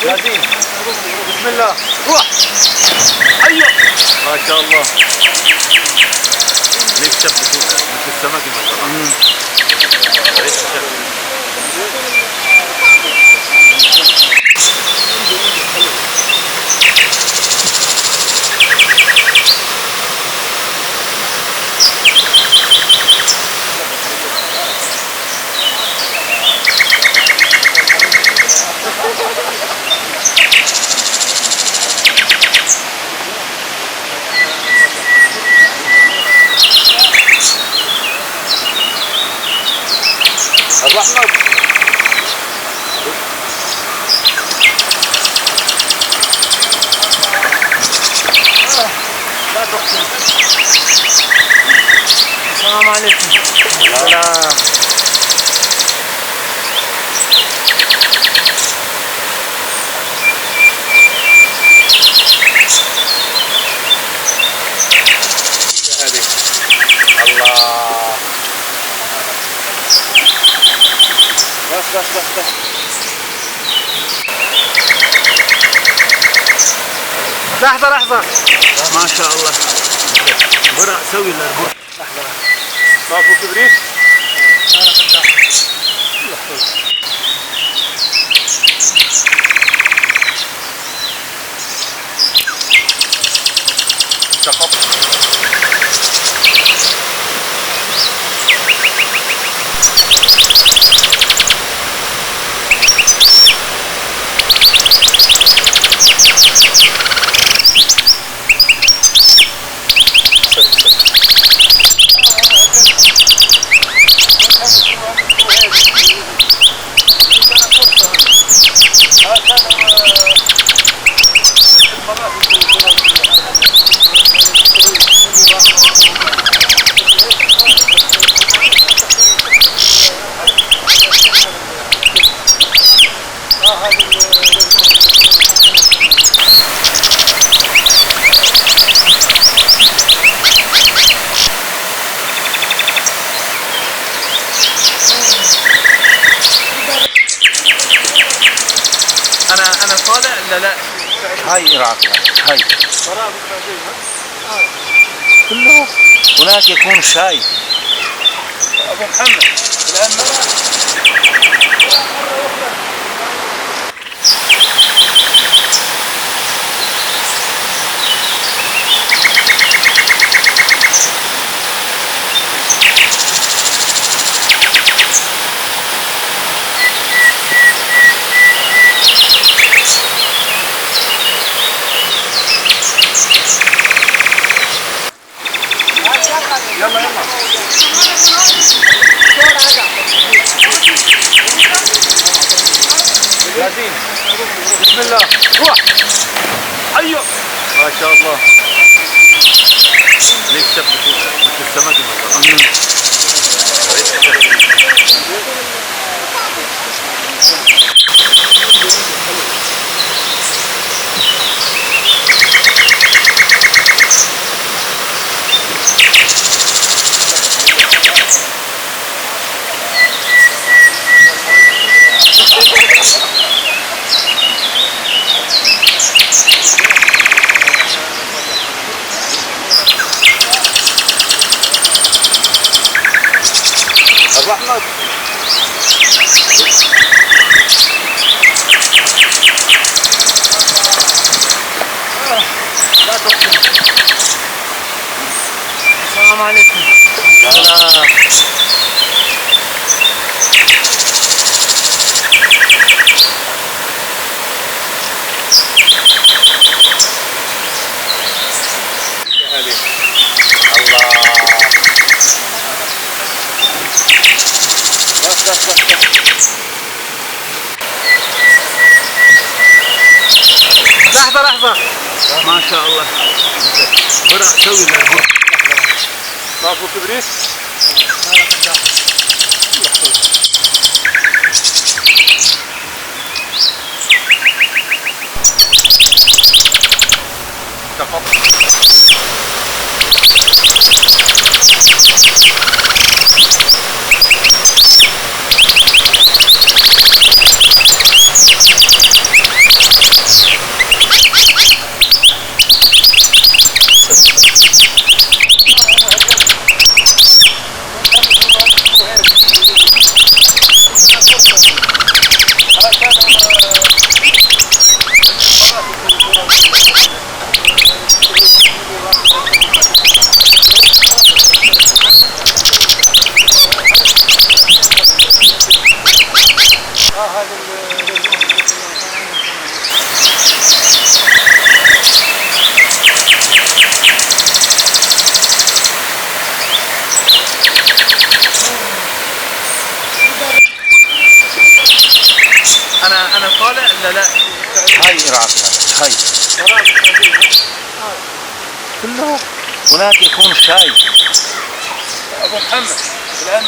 جاهزين. بسم الله. روح. ايوه ما شاء الله. ليش شبكوا مثل السمك مثلا؟ ابو احمد لا تقسم. السلام عليكم. السلام. الله. بس لحظة ما شاء الله. برا سوي الاربع. لحظة ماكو كبريت؟ سقط. انا طالع لا هاي إراقنا هاي كله هناك يكون شاي. أبو محمد الآن يلا جاهزين. بسم الله. روح. ايوه ما شاء الله. ليش شبكوا مثل السمك مثلا؟ ابو احمد لا تقسم. السلام عليكم. السلام. لحظة ما شاء الله. برا سوي الاربع. ماكو كبريت؟ سقط. لا لا هاي إراك هاي كله هناك يكون شاي. أبو محمد الآن